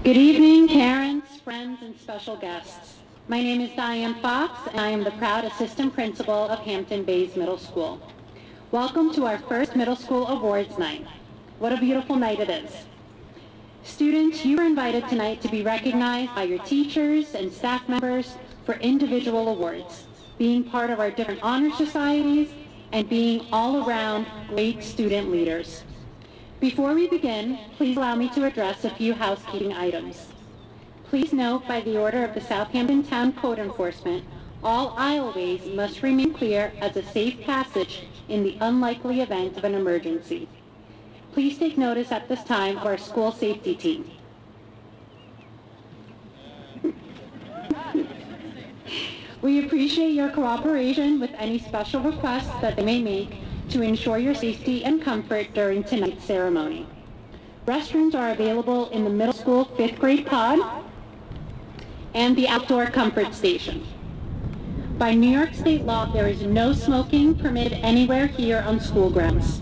Good evening, parents, friends, and special guests. My name is Diane Fox, and I am the proud assistant principal of Hampton Bays Middle School. Welcome to our first middle school awards night. What a beautiful night it is. Students, you are invited tonight to be recognized by your teachers and staff members for individual awards, being part of our different honor societies, and being all around great student leaders. Before we begin, please allow me to address a few housekeeping items. Please note, by the order of the Southampton Town Code Enforcement, all aisleways must remain clear as a safe passage in the unlikely event of an emergency. Please take notice at this time of our school safety team. We appreciate your cooperation with any special requests that they may make to ensure your safety and comfort during tonight's ceremony. Restrooms are available in the middle school 5th grade pod and the outdoor comfort station. By New York State law, there is no smoking permitted anywhere here on school grounds.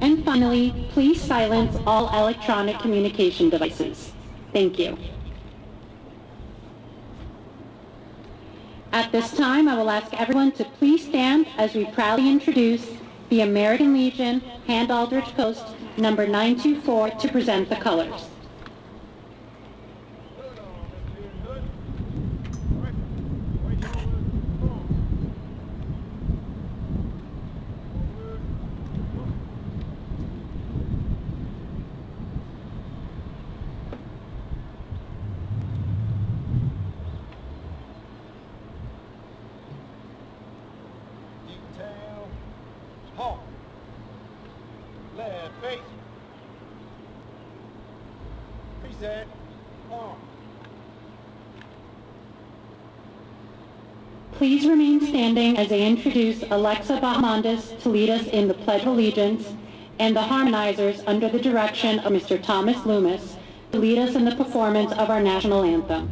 And finally, please silence all electronic communication devices. Thank you. At this time, I will ask everyone to please stand as we proudly introduce the American Legion Hand Aldrich Post number 924 to present the colors. Please remain standing as I introduce Alexa Bahamondes to lead us in the Pledge of Allegiance, and the harmonizers under the direction of Mr. Thomas Loomis to lead us in the performance of our national anthem.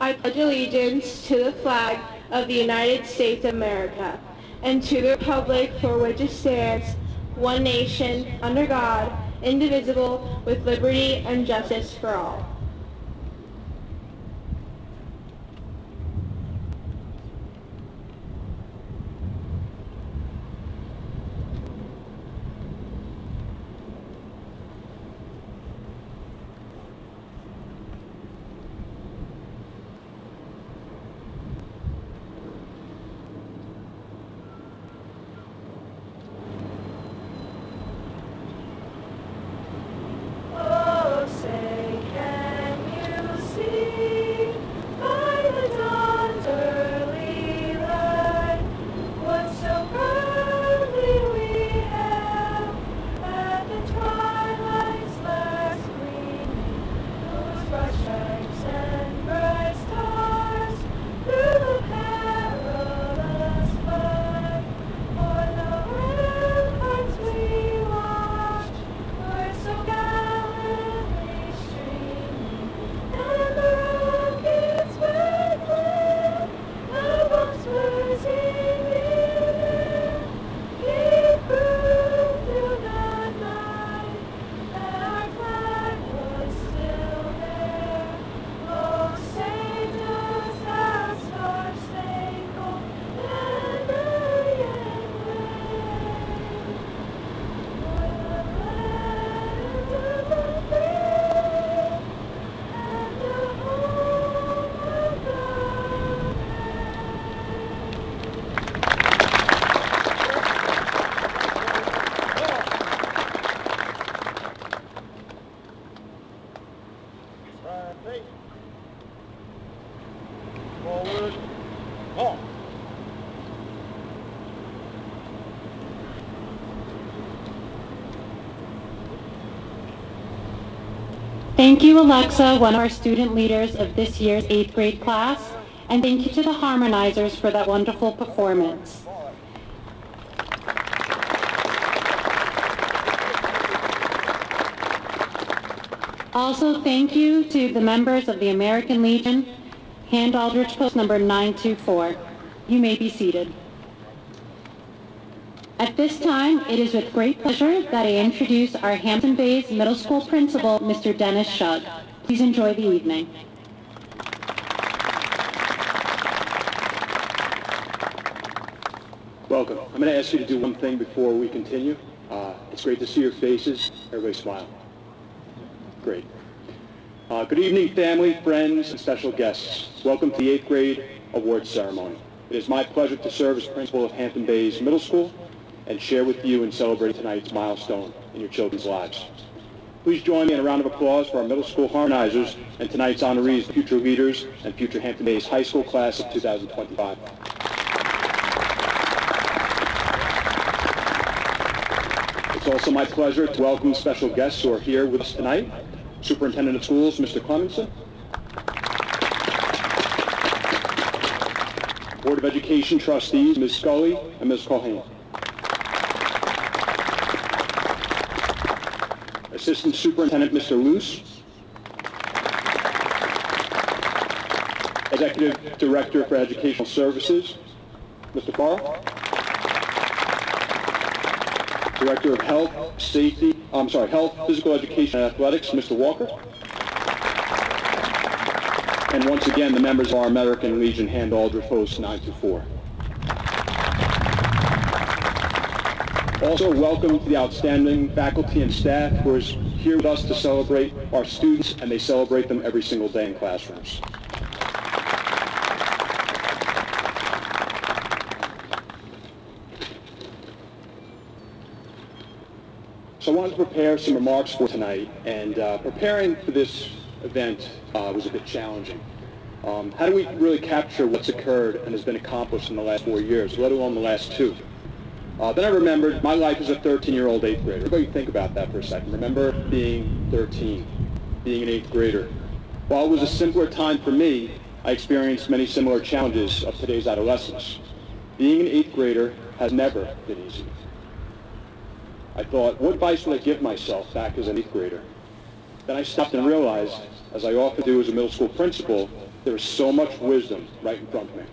I pledge allegiance to the flag of the United States of America and to the republic for which it stands, one nation, under God, indivisible, with liberty and justice for all. Thank you, Alexa, one of our student leaders of this year's 8th grade class, and thank you to the harmonizers for that wonderful performance. Also, thank you to the members of the American Legion, Hand Aldrich Post number 924. You may be seated. At this time, it is with great pleasure that I introduce our Hampton Bays Middle School principal, Mr. Dennis Shug. Please enjoy the evening. Welcome. I'm going to ask you to do one thing before we continue. It's great to see your faces. Everybody smile. Great. Good evening, family, friends, and special guests. Welcome to the 8th grade awards ceremony. It is my pleasure to serve as principal of Hampton Bays Middle School and share with you and celebrate tonight's milestone in your children's lives. Please join me in a round of applause for our middle school harmonizers and tonight's honorees, future leaders, and future Hampton Bays High School class of 2025. It's also my pleasure to welcome special guests who are here with us tonight. Superintendent of Schools, Mr. Clemenson. Board of Education trustees, Ms. Scully and Ms. Colhane. Assistant Superintendent, Mr. Luce. Executive Director for Educational Services, Mr. Farr. Director of Health, Physical Education and Athletics, Mr. Walker. And once again, the members of our American Legion Hand Aldrich Post 924. Also, welcome to the outstanding faculty and staff who are here with us to celebrate our students, and they celebrate them every single day in classrooms. So I wanted to prepare some remarks for tonight, and preparing for this event was a bit challenging. How do we really capture what's occurred and has been accomplished in the last 4 years, let alone the last 2? Then I remembered my life as a 13-year-old 8th grader. Everybody think about that for a second. Remember being 13, being an 8th grader. While it was a simpler time for me, I experienced many similar challenges of today's adolescence. Being an 8th grader has never been easy. I thought, what advice would I give myself back as an 8th grader? Then I stopped and realized, as I often do as a middle school principal, there is so much wisdom right in front of me.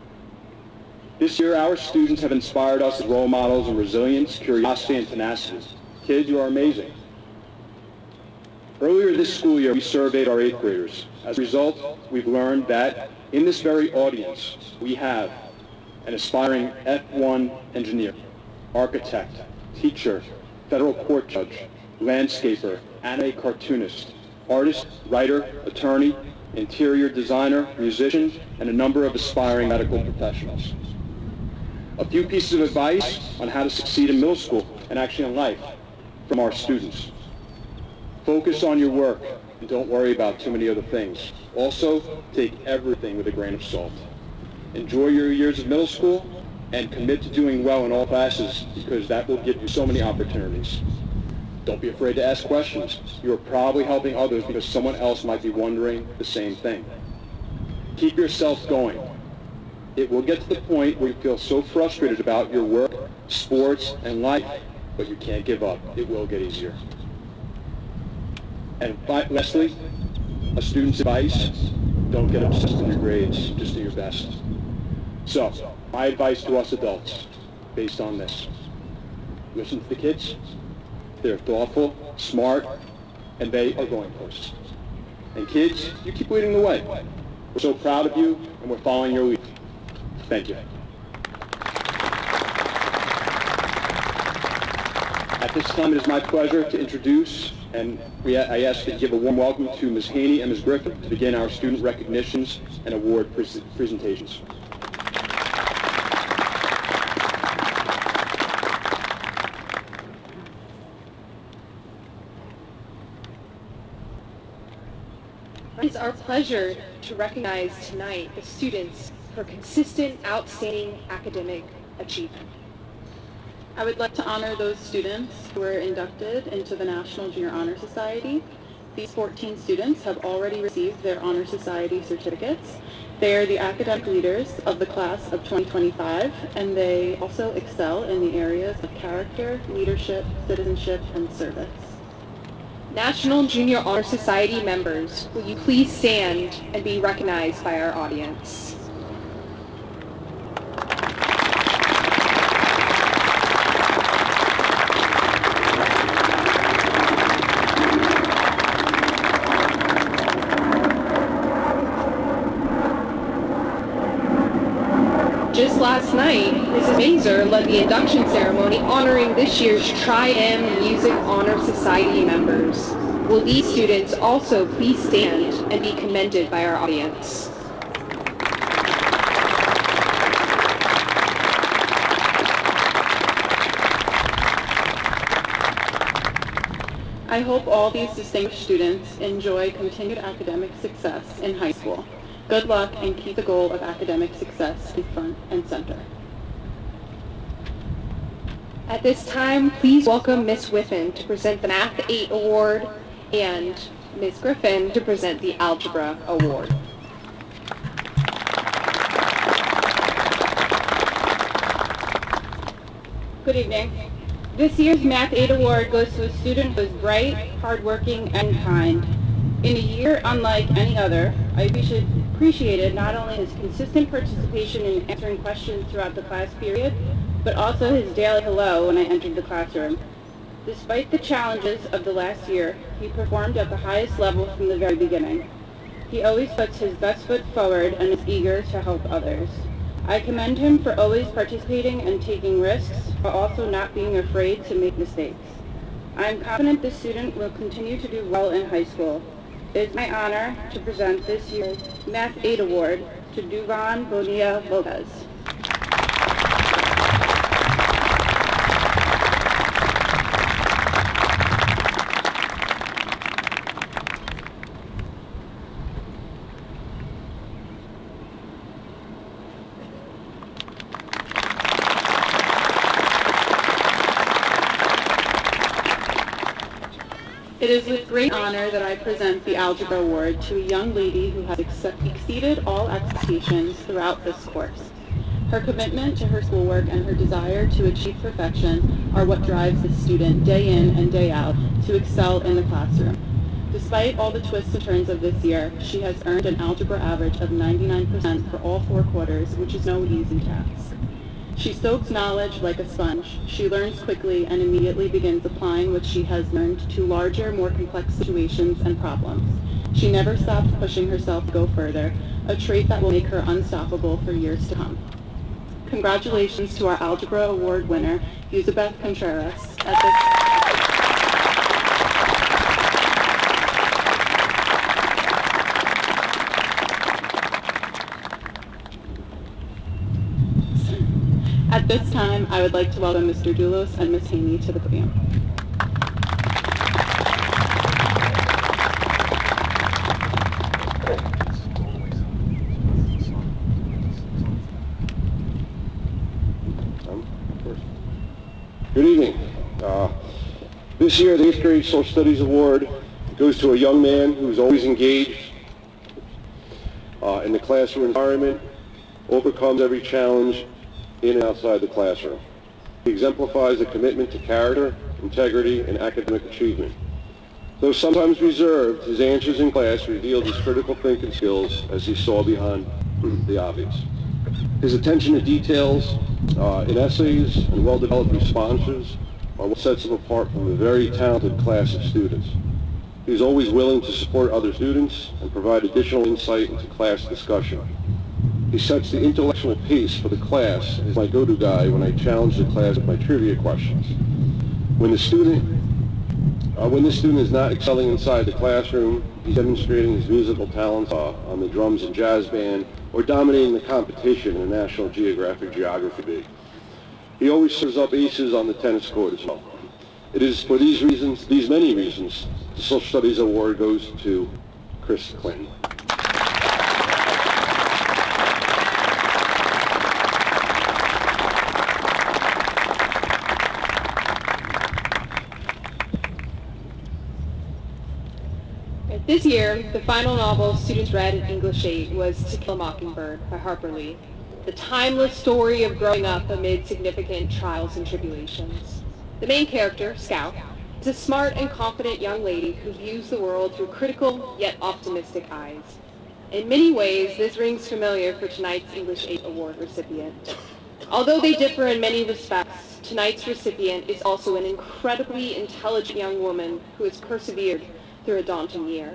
This year, our students have inspired us as role models in resilience, curiosity, and tenacity. Kids, you are amazing. Earlier this school year, we surveyed our 8th graders. As a result, we've learned that in this very audience, we have an aspiring F1 engineer, architect, teacher, federal court judge, landscaper, anime cartoonist, artist, writer, attorney, interior designer, musician, and a number of aspiring medical professionals. A few pieces of advice on how to succeed in middle school and actually in life from our students. Focus on your work and don't worry about too many other things. Also, take everything with a grain of salt. Enjoy your years of middle school and commit to doing well in all classes, because that will give you so many opportunities. Don't be afraid to ask questions. You are probably helping others because someone else might be wondering the same thing. Keep yourself going. It will get to the point where you feel so frustrated about your work, sports, and life, but you can't give up. It will get easier. And lastly, a student's advice, don't get obsessed in your grades, just do your best. So, my advice to us adults, based on this: listen to the kids. They're thoughtful, smart, and they are going places. And kids, you keep leading the way. We're so proud of you, and we're following your lead. Thank you. At this time, it is my pleasure to introduce, and I ask you to give a warm welcome to Ms. Haney and Ms. Griffin to begin our student recognitions and award presentations. It is our pleasure to recognize tonight the students for consistent, outstanding academic achievement. I would like to honor those students who were inducted into the National Junior Honor Society. These 14 students have already received their Honor Society certificates. They are the academic leaders of the class of 2025, and they also excel in the areas of character, leadership, citizenship, and service. National Junior Honor Society members, will you please stand and be recognized by our audience? last night, Mrs. Mazer led the induction ceremony honoring this year's Tri-M Music Honor Society members. Will these students also please stand and be commended by our audience? I hope all these distinguished students enjoy continued academic success in high school. Good luck and keep the goal of academic success in front and center. At this time, please welcome Ms. Griffin to present the Math 8 Award and Ms. Griffin to present the Algebra Award. Good evening. This year's Math 8 Award goes to a student who is bright, hardworking, and kind. In a year unlike any other, I appreciated not only his consistent participation in answering questions throughout the class period, but also his daily hello when I entered the classroom. Despite the challenges of the last year, he performed at the highest level from the very beginning. He always puts his best foot forward and is eager to help others. I commend him for always participating and taking risks, but also not being afraid to make mistakes. I am confident this student will continue to do well in high school. It is my honor to present this year's Math 8 Award to Duvan Bonilla Lopez. It is with great honor that I present the Algebra Award to a young lady who has exceeded all expectations throughout this course. Her commitment to her schoolwork and her desire to achieve perfection are what drives the student day in and day out to excel in the classroom. Despite all the twists and turns of this year, she has earned an algebra average of 99% for all 4 quarters, which is no easy task. She soaks knowledge like a sponge. She learns quickly and immediately begins applying what she has learned to larger, more complex situations and problems. She never stops pushing herself to go further, a trait that will make her unstoppable for years to come. Congratulations to our Algebra Award winner, Elizabeth Contreras. At this time, I would like to welcome Mr. Doulos and Ms. Haney to the podium. Good evening. This year, the 8th grade Social Studies Award goes to a young man who's always engaged in the classroom environment, overcomes every challenge in and outside the classroom. He exemplifies a commitment to character, integrity, and academic achievement. Though sometimes reserved, his answers in class revealed his critical thinking skills as he saw beyond the obvious. His attention to details in essays and well-developed responses are what sets him apart from a very talented class of students. He is always willing to support other students and provide additional insight into class discussion. He sets the intellectual pace for the class as my go-to guy when I challenge the class with my trivia questions. When this student is not excelling inside the classroom, he's demonstrating his musical talents on the drums and jazz band or dominating the competition in a National Geographic Geography bee. He always serves up aces on the tennis court as well. It is for these many reasons, the Social Studies Award goes to Chris Clinton. This year, the final novel students read in English 8 was To Kill a Mockingbird by Harper Lee, the timeless story of growing up amid significant trials and tribulations. The main character, Scout, is a smart and confident young lady who views the world through critical yet optimistic eyes. In many ways, this rings familiar for tonight's English 8 Award recipient. Although they differ in many respects, tonight's recipient is also an incredibly intelligent young woman who has persevered through a daunting year.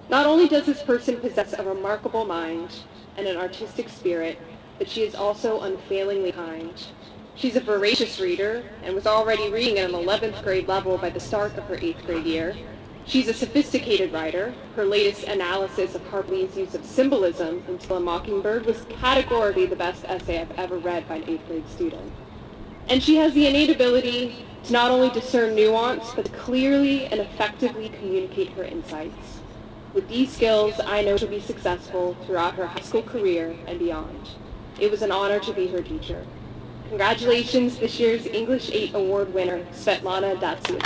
Not only does this person possess a remarkable mind and an artistic spirit, but she is also unfailingly kind. She's a voracious reader and was already reading at an 11th grade level by the start of her 8th grade year. She's a sophisticated writer. Her latest analysis of Hartley's use of symbolism in Till a Mockingbird was categorically the best essay I've ever read by an 8th grade student. And she has the innate ability to not only discern nuance, but to clearly and effectively communicate her insights. With these skills, I know she'll be successful throughout her high school career and beyond. It was an honor to be her teacher. Congratulations, this year's English 8 Award winner, Svetlana Datsuk.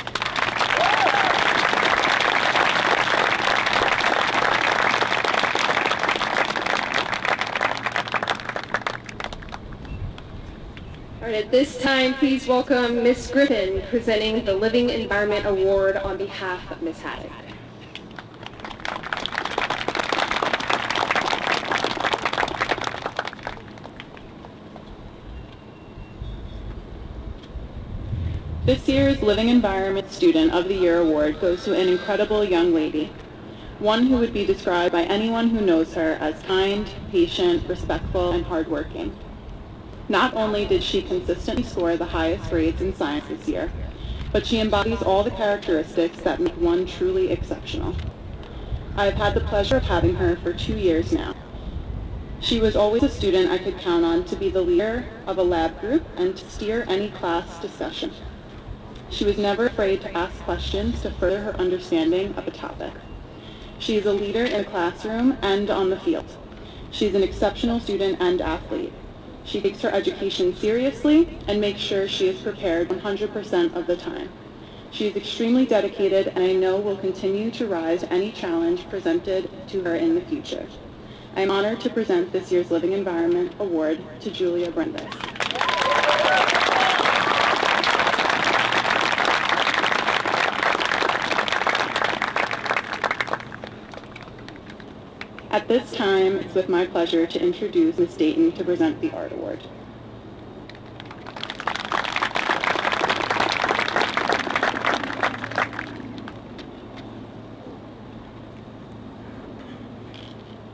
All right, at this time, please welcome Miss Griffin, presenting the Living Environment Award on behalf of Miss Haddock. This year's Living Environment Student of the Year award goes to an incredible young lady, one who would be described by anyone who knows her as kind, patient, respectful, and hardworking. Not only did she consistently score the highest grades in science this year, but she embodies all the characteristics that make one truly exceptional. I have had the pleasure of having her for 2 years now. She was always a student I could count on to be the leader of a lab group and to steer any class discussion. She was never afraid to ask questions to further her understanding of a topic. She is a leader in the classroom and on the field. She is an exceptional student and athlete. She takes her education seriously and makes sure she is prepared 100% of the time. She is extremely dedicated and I know will continue to rise to any challenge presented to her in the future. I am honored to present this year's Living Environment Award to Julia Brendis. At this time, it's with my pleasure to introduce Ms. Dayton to present the Art Award.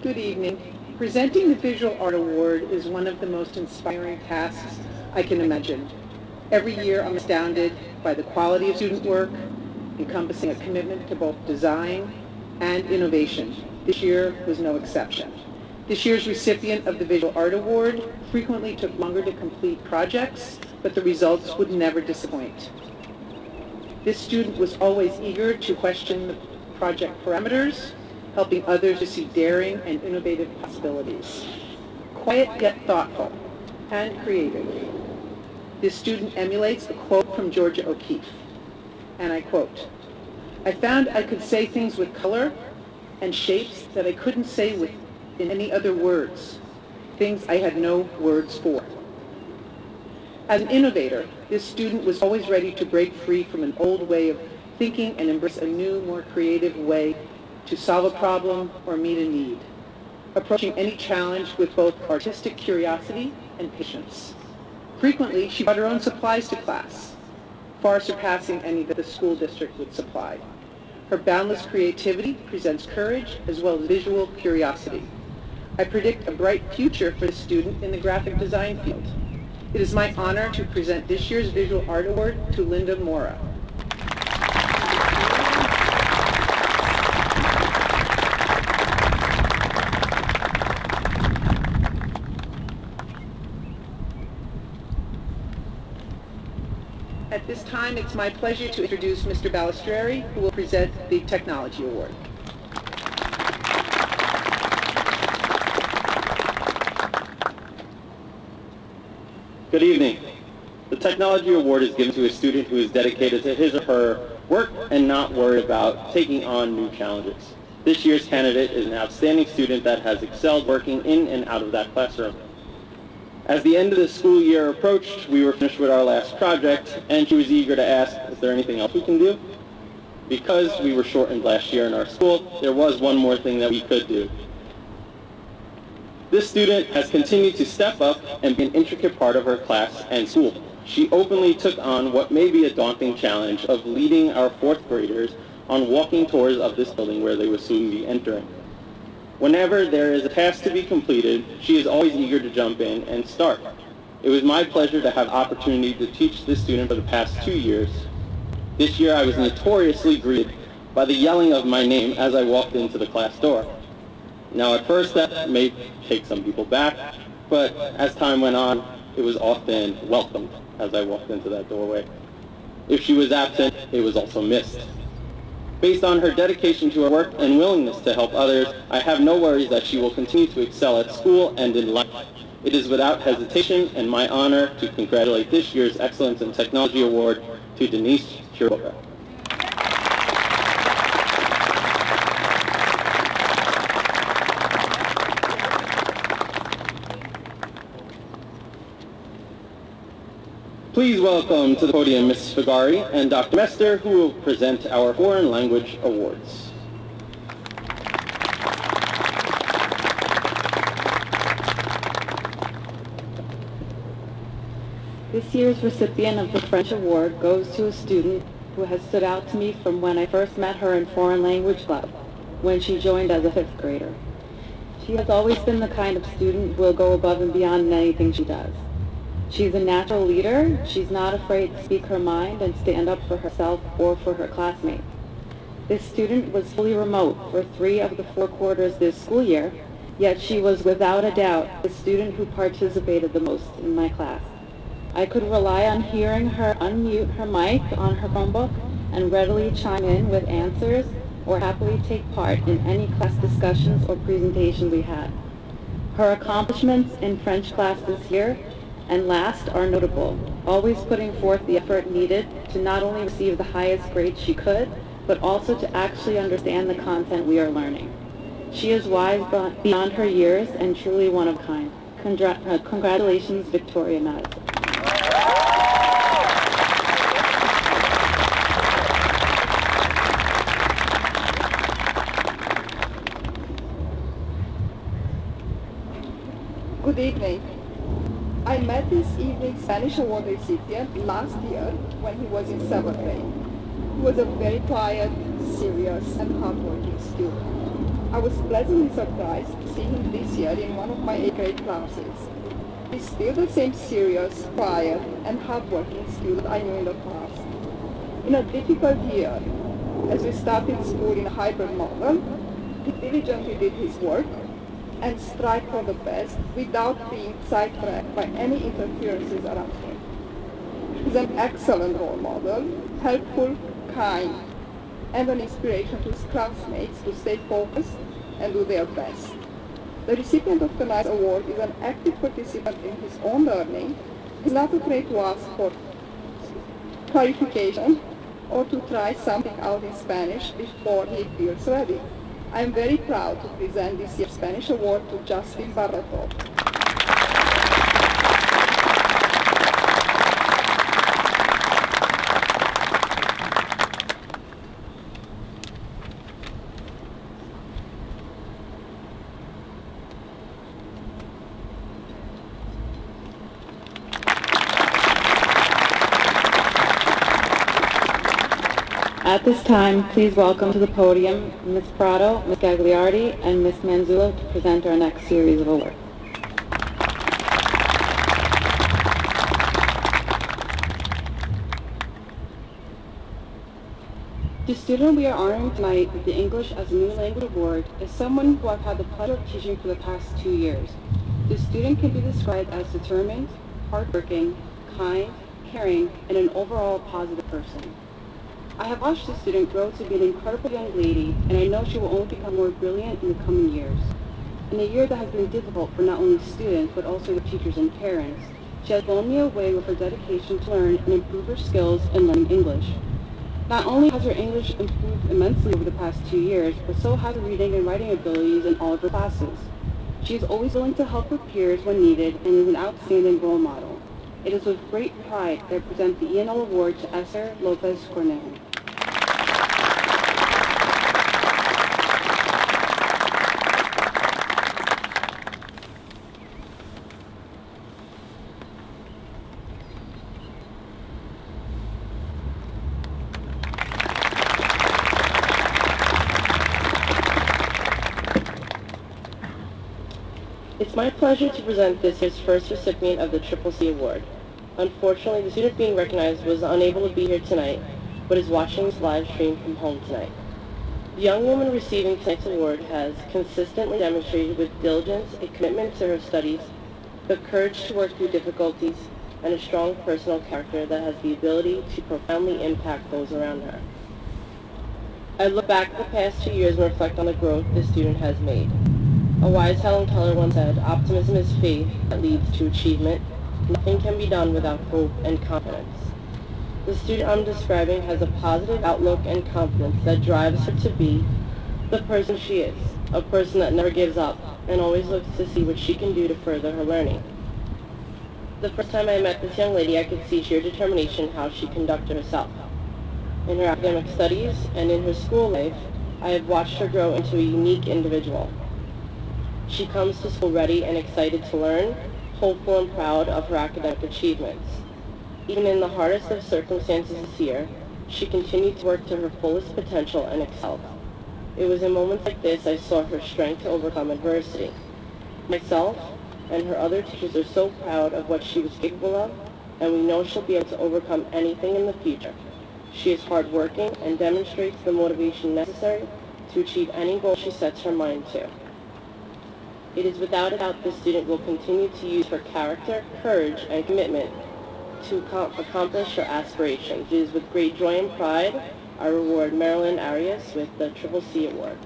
Good evening. Presenting the Visual Art Award is one of the most inspiring tasks I can imagine. Every year I'm astounded by the quality of student work, encompassing a commitment to both design and innovation. This year was no exception. This year's recipient of the Visual Art Award frequently took longer to complete projects, but the results would never disappoint. This student was always eager to question the project parameters, helping others to see daring and innovative possibilities. Quiet yet thoughtful and creative. This student emulates a quote from Georgia O'Keeffe, and I quote, "I found I could say things with color and shapes that I couldn't say in any other words, things I had no words for." As an innovator, this student was always ready to break free from an old way of thinking and embrace a new, more creative way to solve a problem or meet a need, approaching any challenge with both artistic curiosity and patience. Frequently, she brought her own supplies to class, far surpassing any that the school district would supply. Her boundless creativity presents courage as well as visual curiosity. I predict a bright future for the student in the graphic design field. It is my honor to present this year's Visual Art Award to Linda Mora. At this time, it's my pleasure to introduce Mr. Balistreri, who will present the Technology Award. Good evening. The Technology Award is given to a student who is dedicated to his or her work and not worried about taking on new challenges. This year's candidate is an outstanding student that has excelled working in and out of that classroom. As the end of the school year approached, we were finished with our last project, and she was eager to ask, is there anything else we can do? Because we were shortened last year in our school, there was one more thing that we could do. This student has continued to step up and be an intricate part of her class and school. She openly took on what may be a daunting challenge of leading our fourth graders on walking tours of this building where they will soon be entering. Whenever there is a task to be completed, she is always eager to jump in and start. It was my pleasure to have the opportunity to teach this student for the past 2 years. This year I was notoriously greeted by the yelling of my name as I walked into the class door. Now at first that may take some people back, but as time went on, it was often welcomed as I walked into that doorway. If she was absent, it was also missed. Based on her dedication to her work and willingness to help others, I have no worries that she will continue to excel at school and in life. It is without hesitation and my honor to congratulate this year's Excellence in Technology Award to Denise Chiroka. Please welcome to the podium Ms. Figari and Dr. Mester, who will present our Foreign Language Awards. This year's recipient of the French Award goes to a student who has stood out to me from when I first met her in Foreign Language Club, when she joined as a 5th grader. She has always been the kind of student who will go above and beyond in anything she does. She's a natural leader. She's not afraid to speak her mind and stand up for herself or for her classmates. This student was fully remote for 3 of the 4 quarters this school year, yet she was without a doubt the student who participated the most in my class. I could rely on hearing her unmute her mic on her Chromebook and readily chime in with answers or happily take part in any class discussions or presentations we had. Her accomplishments in French class this year and last are notable, always putting forth the effort needed to not only receive the highest grade she could, but also to actually understand the content we are learning. She is wise beyond her years and truly one of a kind. Congratulations, Victoria Madison. Good evening. I met this evening's Spanish Award recipient last year when he was in 7th grade. He was a very quiet, serious, and hardworking student. I was pleasantly surprised to see him this year in one of my 8th grade classes. He's still the same serious, quiet, and hardworking student I knew in the past. In a difficult year, as we started school in a hybrid model, he diligently did his work and strive for the best without being sidetracked by any interferences around him. He's an excellent role model, helpful, kind, and an inspiration to his classmates to stay focused and do their best. The recipient of tonight's award is an active participant in his own learning. He's not afraid to ask for clarification or to try something out in Spanish before he feels ready. I am very proud to present this year's Spanish Award to Justin Barreto. At this time, please welcome to the podium Ms. Prado, Ms. Gagliardi, and Ms. Manzullo to present our next series of awards. The student we are honoring tonight with the English as a New Language Award is someone who I've had the pleasure of teaching for the past 2 years. The student can be described as determined, hardworking, kind, caring, and an overall positive person. I have watched the student grow to be an incredible young lady, and I know she will only become more brilliant in the coming years. In a year that has been difficult for not only students, but also the teachers and parents, she has blown me away with her dedication to learn and improve her skills in learning English. Not only has her English improved immensely over the past 2 years, but so have her reading and writing abilities in all of her classes. She is always willing to help her peers when needed and is an outstanding role model. It is with great pride that I present the ENL Award to Esther Lopez Cornejo. It's my pleasure to present this year's first recipient of the CCC Award. Unfortunately, the student being recognized was unable to be here tonight, but is watching this live stream from home tonight. The young woman receiving tonight's award has consistently demonstrated with diligence a commitment to her studies, the courage to work through difficulties, and a strong personal character that has the ability to profoundly impact those around her. I look back at the past 2 years and reflect on the growth this student has made. A wise Helen Keller once said, "Optimism is faith that leads to achievement. Nothing can be done without hope and confidence." The student I'm describing has a positive outlook and confidence that drives her to be the person she is, a person that never gives up and always looks to see what she can do to further her learning. The first time I met this young lady, I could see sheer determination how she conducted herself. In her academic studies and in her school life, I have watched her grow into a unique individual. She comes to school ready and excited to learn, hopeful and proud of her academic achievements. Even in the hardest of circumstances this year, she continued to work to her fullest potential and excelled. It was in moments like this I saw her strength to overcome adversity. Myself and her other teachers are so proud of what she was capable of, and we know she'll be able to overcome anything in the future. She is hardworking and demonstrates the motivation necessary to achieve any goal she sets her mind to. It is without a doubt this student will continue to use her character, courage, and commitment to accomplish her aspirations. It is with great joy and pride I reward Marilyn Arias with the CCC Award.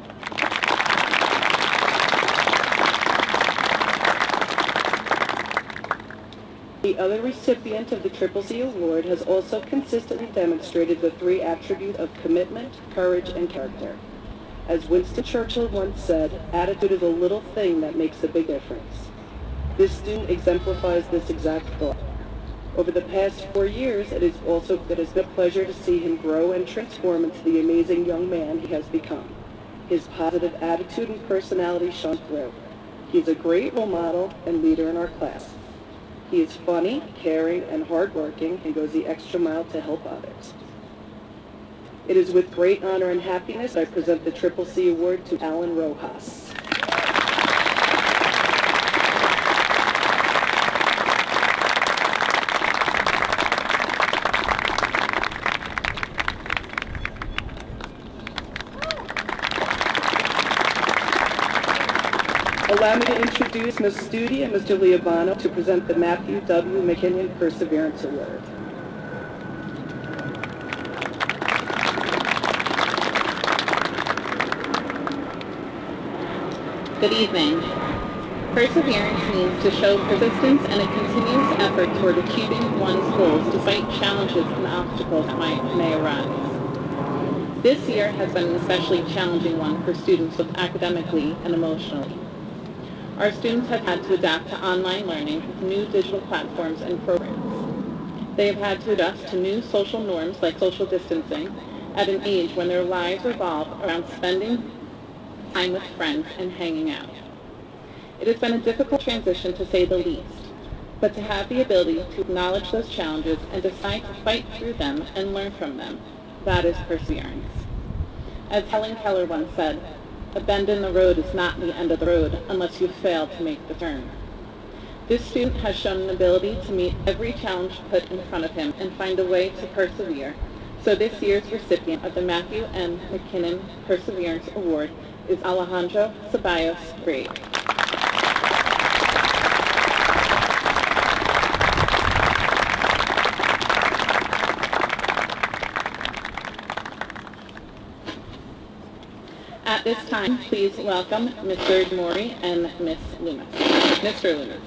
The other recipient of the CCC Award has also consistently demonstrated the three attributes of commitment, courage, and character. As Winston Churchill once said, attitude is a little thing that makes a big difference. This student exemplifies this exact thought. Over the past 4 years, it has been a pleasure to see him grow and transform into the amazing young man he has become. His positive attitude and personality shone through. He is a great role model and leader in our class. He is funny, caring, and hardworking, and goes the extra mile to help others. It is with great honor and happiness I present the CCC Award to Alan Rojas. Allow me to introduce Ms. Studi and Mr. Liabano to present the Matthew W. McKinnon Perseverance Award. Good evening. Perseverance means to show persistence and a continuous effort toward achieving one's goals despite challenges and obstacles that may arise. This year has been an especially challenging one for students both academically and emotionally. Our students have had to adapt to online learning with new digital platforms and programs. They have had to adjust to new social norms like social distancing at an age when their lives revolve around spending time with friends and hanging out. It has been a difficult transition to say the least, but to have the ability to acknowledge those challenges and decide to fight through them and learn from them, that is perseverance. As Helen Keller once said, a bend in the road is not the end of the road unless you fail to make the turn. This student has shown an ability to meet every challenge put in front of him and find a way to persevere. So this year's recipient of the Matthew M. McKinnon Perseverance Award is Alejandro Ceballos Brave. At this time, please welcome Mr. Mori and Miss Loomis. Mr. Loomis.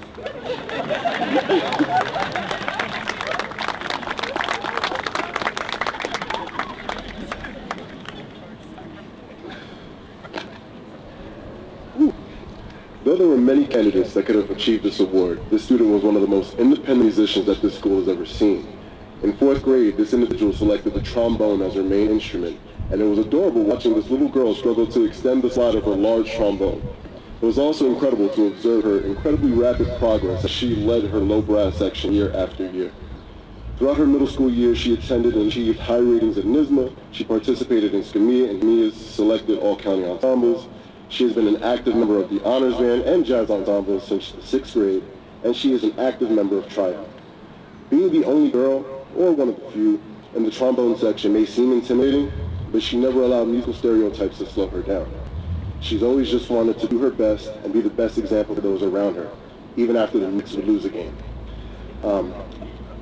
Though there were many candidates that could have achieved this award, this student was one of the most independent musicians that this school has ever seen. In 4th grade, this individual selected the trombone as her main instrument, and it was adorable watching this little girl struggle to extend the slide of her large trombone. It was also incredible to observe her incredibly rapid progress as she led her low brass section year after year. Throughout her middle school years, she attended and achieved high ratings at NISMA. She participated in SCMEA and NIA's selected all-county ensembles. She has been an active member of the Honors Band and Jazz Ensemble since the 6th grade, and she is an active member of Triumph. Being the only girl, or one of the few, in the trombone section may seem intimidating, but she never allowed musical stereotypes to slow her down. She's always just wanted to do her best and be the best example to those around her, even after the Knicks would lose a game.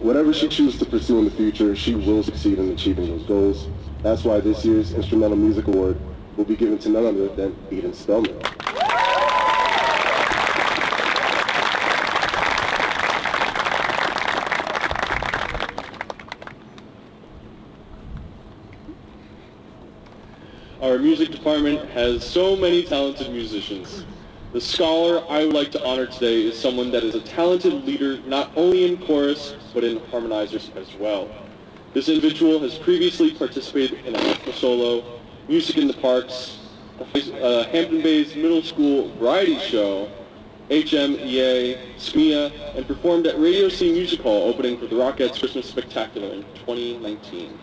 Whatever she chooses to pursue in the future, she will succeed in achieving those goals. That's why this year's Instrumental Music Award will be given to none other than Eden Spellman. Our music department has so many talented musicians. The scholar I would like to honor today is someone that is a talented leader not only in chorus, but in harmonizers as well. This individual has previously participated in a national solo, Music in the Parks, the Hampton Bays Middle School Variety Show, HMEA, SMEA, and performed at Radio City Music Hall opening for the Rockettes Christmas Spectacular in 2019.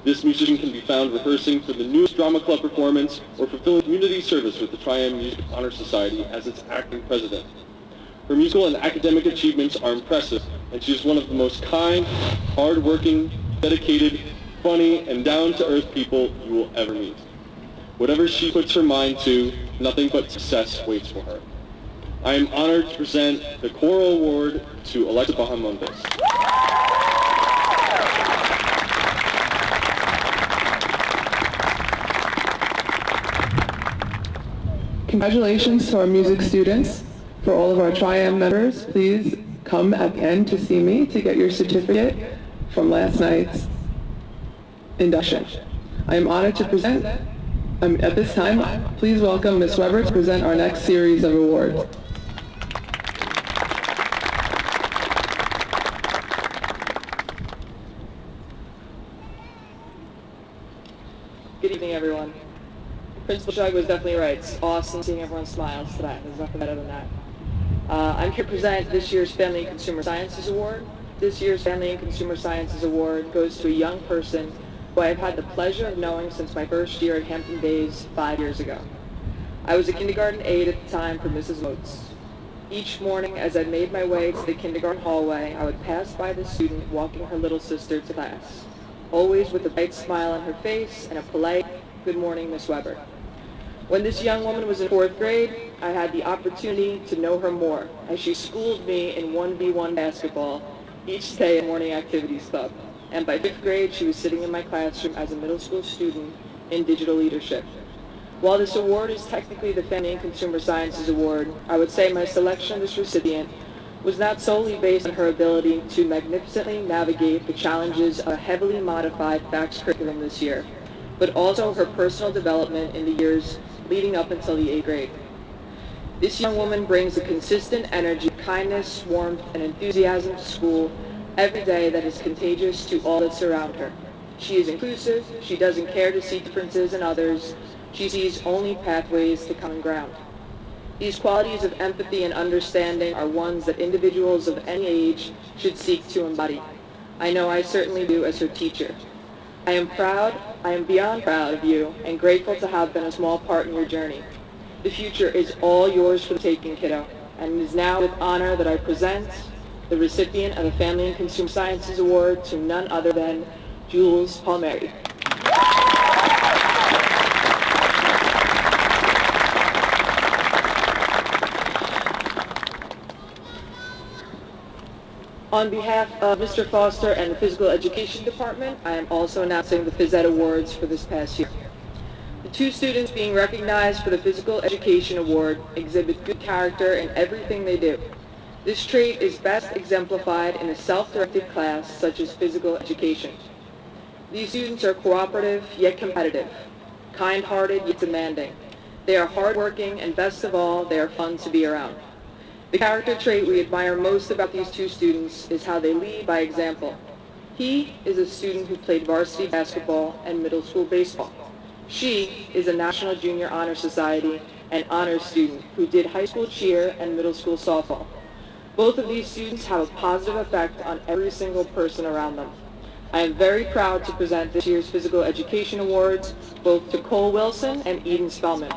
This musician can be found rehearsing for the newest drama club performance or fulfilling community service with the Triumph Music Honor Society as its acting president. Her musical and academic achievements are impressive, and she is one of the most kind, hard-working, dedicated, funny, and down-to-earth people you will ever meet. Whatever she puts her mind to, nothing but success waits for her. I am honored to present the Choral Award to Alexa Bahamondes. Congratulations to our music students. For all of our Triumph members, please come at the end to see me to get your certificate from last night's induction. I am honored to present, at this time, please welcome Ms. Weber to present our next series of awards. Good evening, everyone. Principal Shug was definitely right. It's awesome seeing everyone's smiles today. There's nothing better than that. I'm here to present this year's Family and Consumer Sciences Award. This year's Family and Consumer Sciences Award goes to a young person who I have had the pleasure of knowing since my first year at Hampton Bays 5 years ago. I was a kindergarten aide at the time for Mrs. Motes. Each morning as I made my way to the kindergarten hallway, I would pass by the student walking her little sister to class, always with a bright smile on her face and a polite, "Good morning, Miss Weber." When this young woman was in 4th grade, I had the opportunity to know her more as she schooled me in 1v1 basketball each day at morning activities club. And by 5th grade, she was sitting in my classroom as a middle school student in digital leadership. While this award is technically the Family and Consumer Sciences Award, I would say my selection of this recipient was not solely based on her ability to magnificently navigate the challenges of a heavily modified FACS curriculum this year, but also her personal development in the years leading up until the 8th grade. This young woman brings a consistent energy, kindness, warmth, and enthusiasm to school every day that is contagious to all that surround her. She is inclusive, she doesn't care to see differences in others, she sees only pathways to common ground. These qualities of empathy and understanding are ones that individuals of any age should seek to embody. I know I certainly do as her teacher. I am beyond proud of you and grateful to have been a small part in your journey. The future is all yours for the taking, kiddo, and it is now with honor that I present the recipient of the Family and Consumer Sciences Award to none other than Jules Palmieri. On behalf of Mr. Foster and the Physical Education Department, I am also announcing the Phys Ed Awards for this past year. The 2 students being recognized for the Physical Education Award exhibit good character in everything they do. This trait is best exemplified in a self-directed class such as physical education. These students are cooperative yet competitive, kind-hearted yet demanding. They are hardworking, and best of all, they are fun to be around. The character trait we admire most about these 2 students is how they lead by example. He is a student who played varsity basketball and middle school baseball. She is a National Junior Honor Society and honors student who did high school cheer and middle school softball. Both of these students have a positive effect on every single person around them. I am very proud to present this year's Physical Education Awards both to Cole Wilson and Eden Spellman.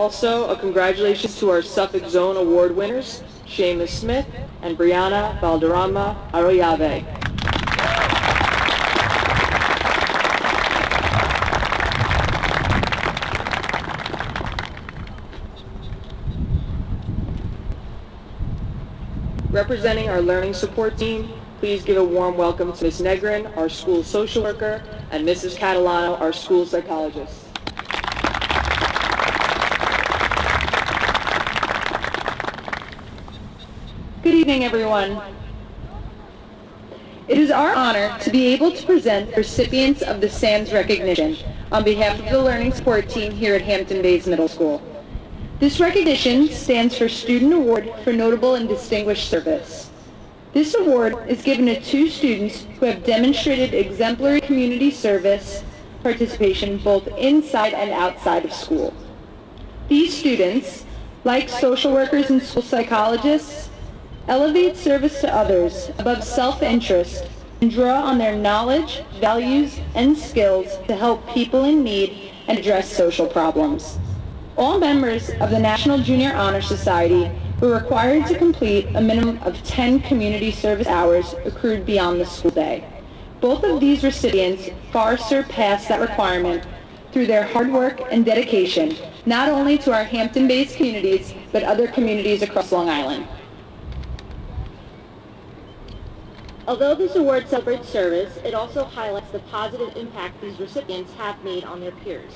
Also, a congratulations to our Suffolk Zone Award winners, Seamus Smith and Brianna Valderrama Arroyave. Representing our learning support team, please give a warm welcome to Ms. Negrin, our school social worker, and Mrs. Catalano, our school psychologist. Good evening, everyone. It is our honor to be able to present the recipients of the SANS recognition on behalf of the learning support team here at Hampton Bays Middle School. This recognition stands for Student Award for Notable and Distinguished Service. This award is given to 2 students who have demonstrated exemplary community service participation both inside and outside of school. These students, like social workers and school psychologists, elevate service to others above self-interest and draw on their knowledge, values, and skills to help people in need and address social problems. All members of the National Junior Honor Society were required to complete a minimum of 10 community service hours accrued beyond the school day. Both of these recipients far surpassed that requirement through their hard work and dedication, not only to our Hampton-based communities, but other communities across Long Island. Although this award celebrates service, it also highlights the positive impact these recipients have made on their peers.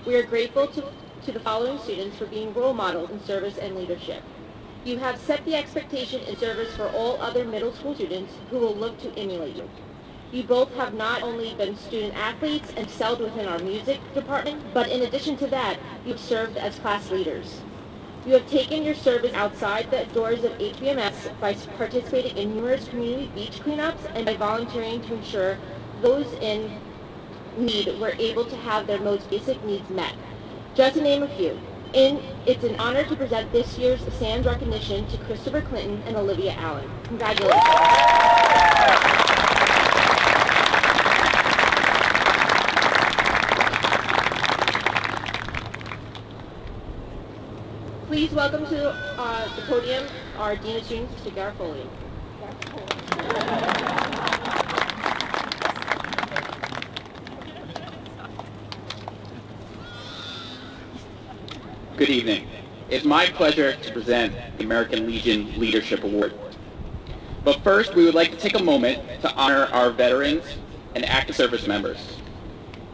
We are grateful to the following students for being role models in service and leadership. You have set the expectation in service for all other middle school students who will look to emulate you. You both have not only been student athletes and excelled within our music department, but in addition to that, you've served as class leaders. You have taken your service outside the doors of HBMS by participating in numerous community beach cleanups and by volunteering to ensure those in need were able to have their most basic needs met. Just to name a few. It's an honor to present this year's SANS recognition to Christopher Clinton and Olivia Allen. Congratulations. Please welcome to the podium our Dean of Students, Mr. Garofoli. Good evening. It's my pleasure to present the American Legion Leadership Award. But first, we would like to take a moment to honor our veterans and active service members.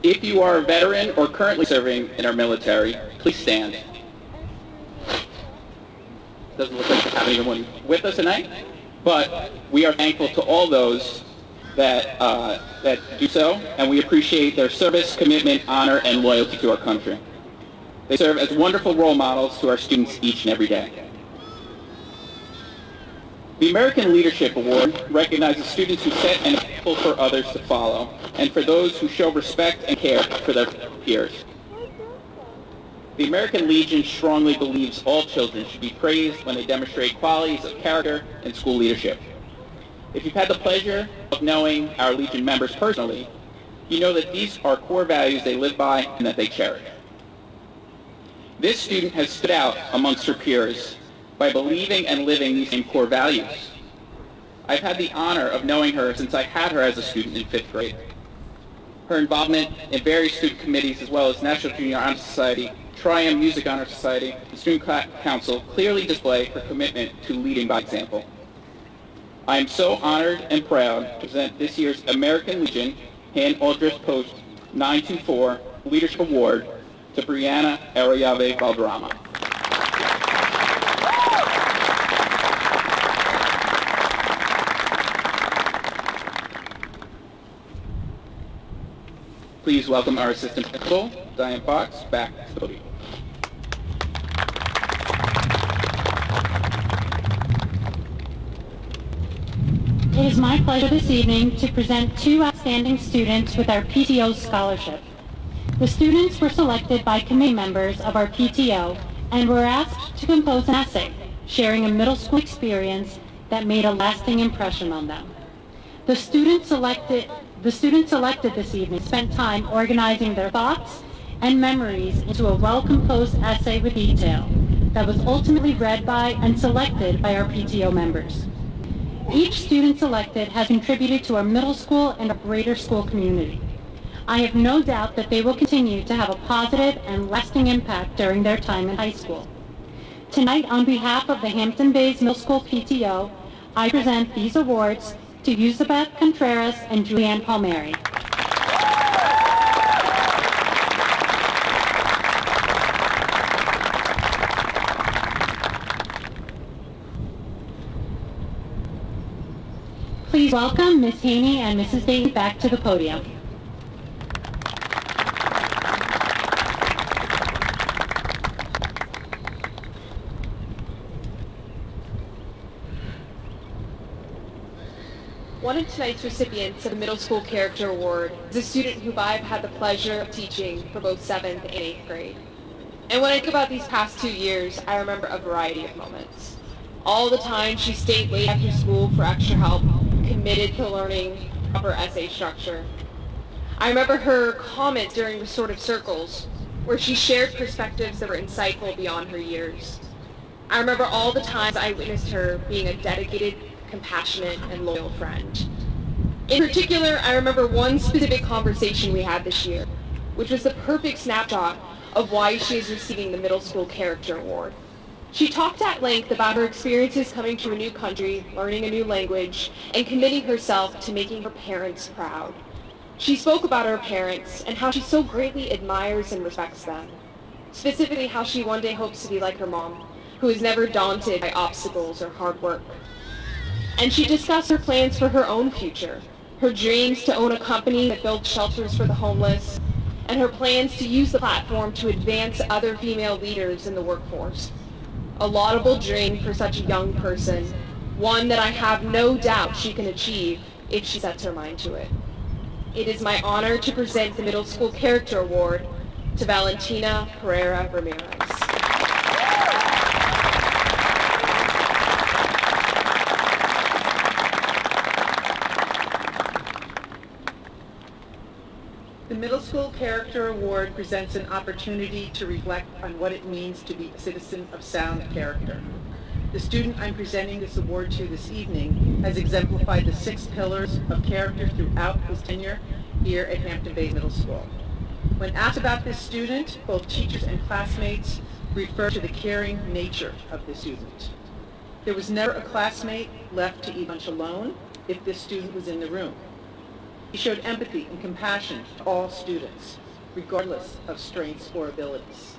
If you are a veteran or currently serving in our military, please stand. Doesn't look like we have anyone with us tonight, but we are thankful to all those that do so, and we appreciate their service, commitment, honor, and loyalty to our country. They serve as wonderful role models to our students each and every day. The American Leadership Award recognizes students who set an example for others to follow, and for those who show respect and care for their peers. The American Legion strongly believes all children should be praised when they demonstrate qualities of character and school leadership. If you've had the pleasure of knowing our Legion members personally, you know that these are core values they live by and that they cherish. This student has stood out amongst her peers by believing and living these same core values. I've had the honor of knowing her since I had her as a student in 5th grade. Her involvement in various student committees as well as National Junior Honor Society, Triumph Music Honor Society, and Student Council clearly display her commitment to leading by example. I am so honored and proud to present this year's American Legion Hand Aldrich Post 924 Leadership Award to Brianna Arroyave Valderrama. Please welcome our Assistant Principal, Diane Fox, back to the podium. It is my pleasure this evening to present 2 outstanding students with our PTO scholarship. The students were selected by committee members of our PTO and were asked to compose an essay sharing a middle school experience that made a lasting impression on them. The students selected this evening spent time organizing their thoughts and memories into a well-composed essay with detail that was ultimately read by and selected by our PTO members. Each student selected has contributed to our middle school and our greater school community. I have no doubt that they will continue to have a positive and lasting impact during their time in high school. Tonight, on behalf of the Hampton Bays Middle School PTO, I present these awards to Yusabeth Contreras and Julianne Palmieri. Please welcome Ms. Haney and Mrs. Dayton back to the podium. One of tonight's recipients of the Middle School Character Award is a student who I've had the pleasure of teaching for both 7th and 8th grade. And when I think about these past 2 years, I remember a variety of moments. All the time she stayed late after school for extra help, committed to learning proper essay structure. I remember her comments during restorative circles, where she shared perspectives that were insightful beyond her years. I remember all the times I witnessed her being a dedicated, compassionate, and loyal friend. In particular, I remember one specific conversation we had this year, which was the perfect snapshot of why she is receiving the Middle School Character Award. She talked at length about her experiences coming to a new country, learning a new language, and committing herself to making her parents proud. She spoke about her parents and how she so greatly admires and respects them. Specifically, how she one day hopes to be like her mom, who is never daunted by obstacles or hard work. And she discussed her plans for her own future, her dreams to own a company that builds shelters for the homeless, and her plans to use the platform to advance other female leaders in the workforce. A laudable dream for such a young person, one that I have no doubt she can achieve if she sets her mind to it. It is my honor to present the Middle School Character Award to Valentina Pereira Ramirez. The Middle School Character Award presents an opportunity to reflect on what it means to be a citizen of sound character. The student I'm presenting this award to this evening has exemplified the 6 pillars of character throughout his tenure here at Hampton Bays Middle School. When asked about this student, both teachers and classmates refer to the caring nature of the student. There was never a classmate left to eat lunch alone if this student was in the room. He showed empathy and compassion to all students, regardless of strengths or abilities.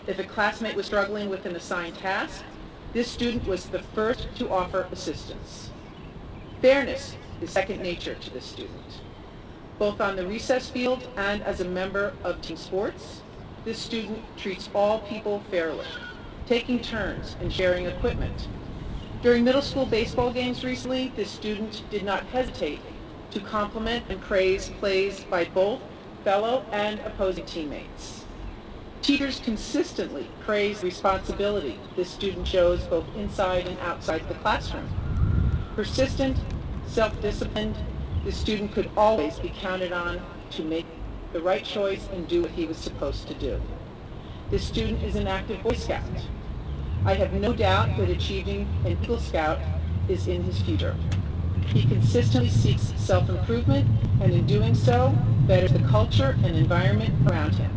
If a classmate was struggling with an assigned task, this student was the first to offer assistance. Fairness is second nature to this student. Both on the recess field and as a member of team sports, this student treats all people fairly, taking turns and sharing equipment. During middle school baseball games recently, this student did not hesitate to compliment and praise plays by both fellow and opposing teammates. Teachers consistently praise responsibility this student shows both inside and outside the classroom. Persistent, self-disciplined, this student could always be counted on to make the right choice and do what he was supposed to do. This student is an active Boy Scout. I have no doubt that achieving an Eagle Scout is in his future. He consistently seeks self-improvement, and in doing so, betters the culture and environment around him.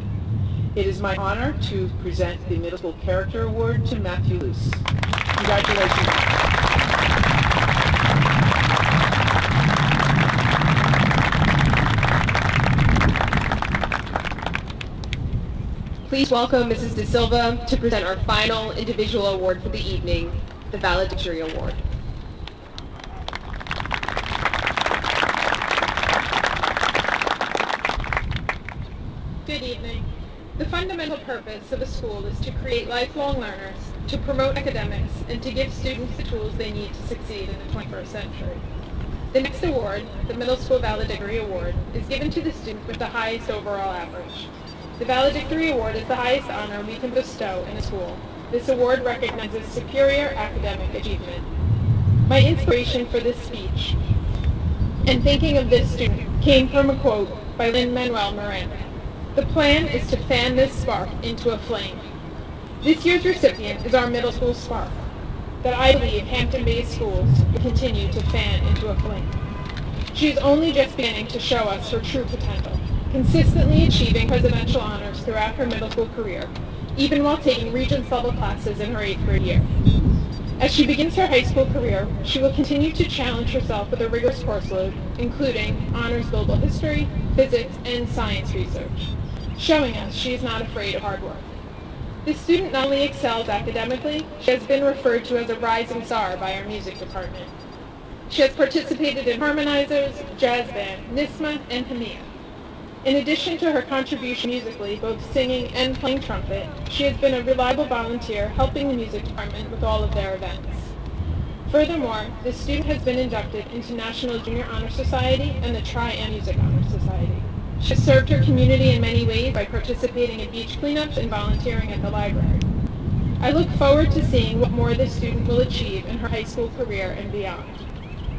It is my honor to present the Middle School Character Award to Matthew Luce. Congratulations. Please welcome Mrs. De Silva to present our final individual award for the evening, the Valedictory Award. Good evening. The fundamental purpose of a school is to create lifelong learners, to promote academics, and to give students the tools they need to succeed in the 21st century. The next award, the Middle School Valedictory Award, is given to the student with the highest overall average. The Valedictory Award is the highest honor we can bestow in a school. This award recognizes superior academic achievement. My inspiration for this speech and thinking of this student came from a quote by Lin-Manuel Miranda. The plan is to fan this spark into a flame. This year's recipient is our middle school spark that I believe Hampton-based schools will continue to fan into a flame. She is only just beginning to show us her true potential, consistently achieving presidential honors throughout her middle school career, even while taking Regents level classes in her 8th grade year. As she begins her high school career, she will continue to challenge herself with a rigorous course load, including honors global history, physics, and science research, showing us she is not afraid of hard work. This student not only excels academically, she has been referred to as a rising star by our music department. She has participated in harmonizers, jazz band, NISMA, and HMIA. In addition to her contribution musically, both singing and playing trumpet, she has been a reliable volunteer helping the music department with all of their events. Furthermore, this student has been inducted into National Junior Honor Society and the Tri-Am Music Honor Society. She has served her community in many ways by participating in beach cleanups and volunteering at the library. I look forward to seeing what more this student will achieve in her high school career and beyond.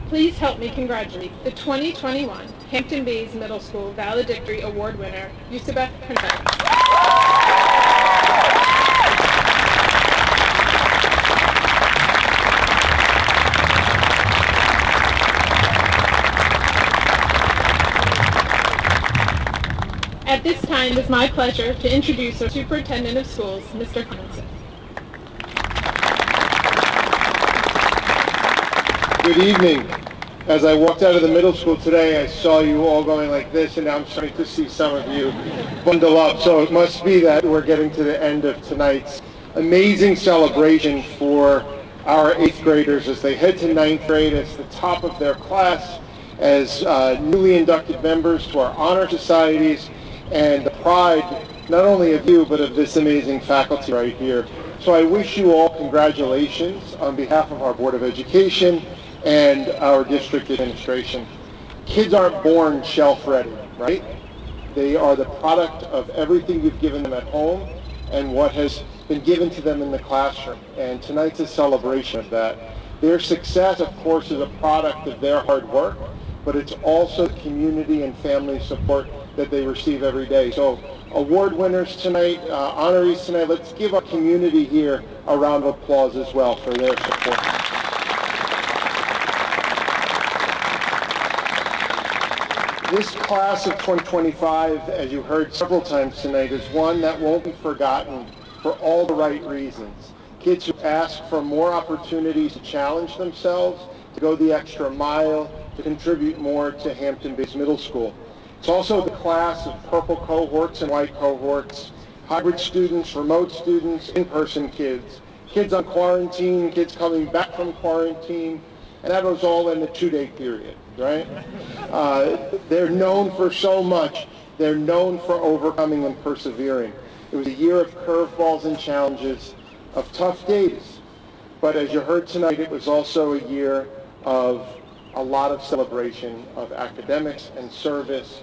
Please help me congratulate the 2021 Hampton Bays Middle School Valedictory Award winner, Yusabeth Hernandez. At this time, it is my pleasure to introduce our Superintendent of Schools, Mr. Hanson. Good evening. As I walked out of the middle school today, I saw you all going like this, and now I'm starting to see some of you bundle up. So it must be that we're getting to the end of tonight's amazing celebration for our 8th graders as they head to 9th grade as the top of their class, as newly inducted members to our honor societies, and the pride not only of you, but of this amazing faculty right here. So I wish you all congratulations on behalf of our Board of Education and our district administration. Kids aren't born shelf ready, right? They are the product of everything you've given them at home and what has been given to them in the classroom. And tonight's a celebration of that. Their success, of course, is a product of their hard work, but it's also the community and family support that they receive every day. So award winners tonight, honorees tonight, let's give our community here a round of applause as well for their support. This class of 2025, as you heard several times tonight, is one that won't be forgotten for all the right reasons. Kids who ask for more opportunities to challenge themselves, to go the extra mile, to contribute more to Hampton-Bays Middle School. It's also the class of purple cohorts and white cohorts, hybrid students, remote students, in-person kids, kids on quarantine, kids coming back from quarantine, and that was all in a 2-day period, right? They're known for so much. They're known for overcoming and persevering. It was a year of curveballs and challenges, of tough days. But as you heard tonight, it was also a year of a lot of celebration of academics and service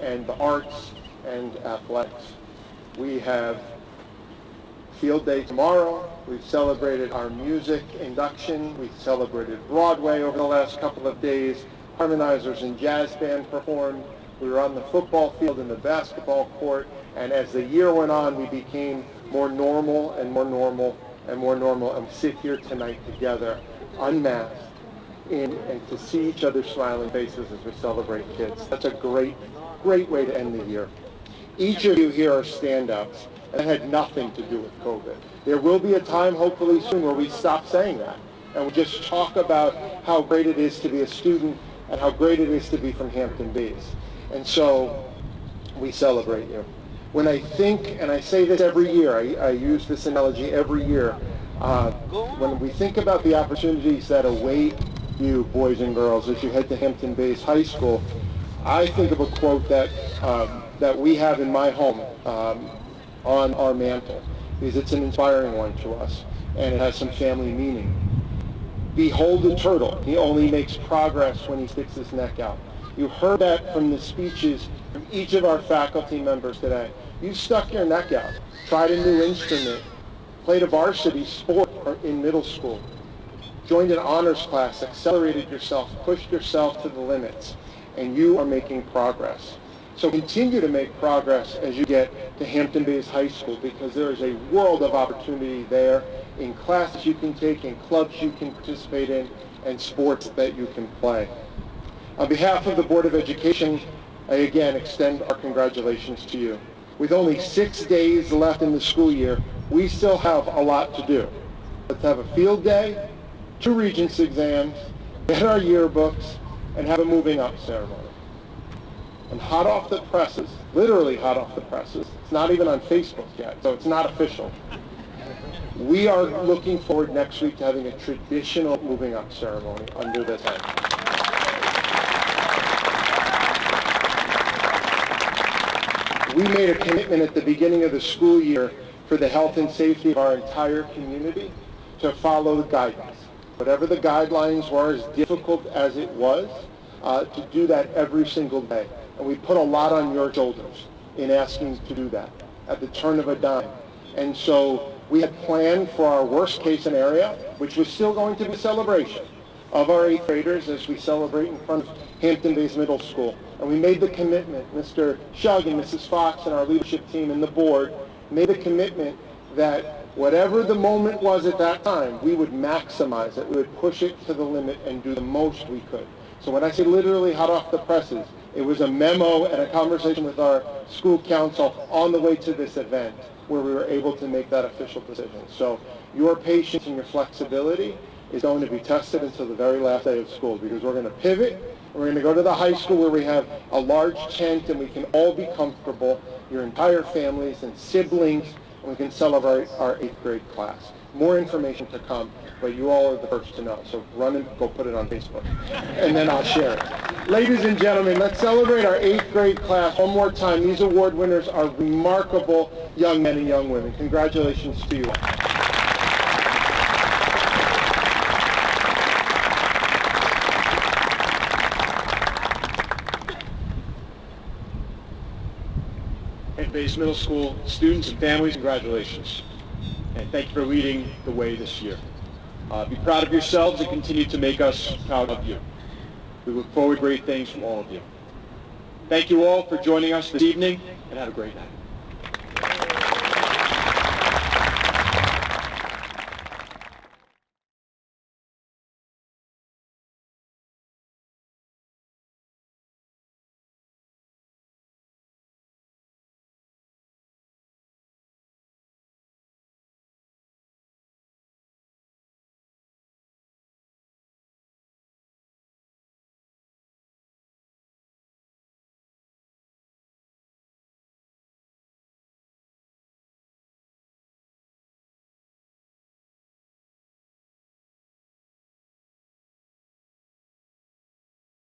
and the arts and athletics. We have field day tomorrow. We've celebrated our music induction. We've celebrated Broadway over the last couple of days. Harmonizers and jazz band performed. We were on the football field and the basketball court. And as the year went on, we became more normal and more normal and more normal. And we sit here tonight together, unmasked, and to see each other's smiling faces as we celebrate kids. That's a great way to end the year. Each of you here are standouts, and it had nothing to do with COVID. There will be a time, hopefully soon, where we stop saying that, and we just talk about how great it is to be a student and how great it is to be from Hampton Bays. And so we celebrate you. When I think, and I say this every year, I use this analogy every year, when we think about the opportunities that await you, boys and girls, as you head to Hampton Bays High School, I think of a quote that we have in my home on our mantle, because it's an inspiring one to us, and it has some family meaning. Behold the turtle. He only makes progress when he sticks his neck out. You heard that from the speeches from each of our faculty members today. You stuck your neck out, tried a new instrument, played a varsity sport in middle school, joined an honors class, accelerated yourself, pushed yourself to the limits, and you are making progress. So continue to make progress as you get to Hampton Bays High School, because there is a world of opportunity there in classes you can take, in clubs you can participate in, and sports that you can play. On behalf of the Board of Education, I again extend our congratulations to you. With only 6 days left in the school year, we still have a lot to do. Let's have a field day, 2 Regents exams, get our yearbooks, and have a moving up ceremony. And hot off the presses, literally hot off the presses, it's not even on Facebook yet, so it's not official. We are looking forward next week to having a traditional moving up ceremony under this tent. We made a commitment at the beginning of the school year for the health and safety of our entire community to follow the guidance. Whatever the guidelines were, as difficult as it was, to do that every single day. And we put a lot on your shoulders in asking to do that at the turn of a dime. And so we had planned for our worst case scenario, which was still going to be a celebration of our 8th graders as we celebrate in front of Hampton Bays Middle School. And we made the commitment, Mr. Shug and Mrs. Fox and our leadership team and the board made a commitment that whatever the moment was at that time, we would maximize it. We would push it to the limit and do the most we could. So when I say literally hot off the presses, it was a memo and a conversation with our school council on the way to this event where we were able to make that official decision. So your patience and your flexibility is going to be tested until the very last day of school, because we're going to pivot and we're going to go to the high school where we have a large tent and we can all be comfortable, your entire families and siblings, and we can celebrate our 8th grade class. More information to come, but you all are the first to know. So run and go put it on Facebook, and then I'll share it. Ladies and gentlemen, let's celebrate our 8th grade class one more time. These award winners are remarkable young men and young women. Congratulations to you all. Hampton Bays Middle School students and families, congratulations. And thank you for leading the way this year. Be proud of yourselves and continue to make us proud of you. We look forward to great things from all of you. Thank you all for joining us this evening, and have a great night.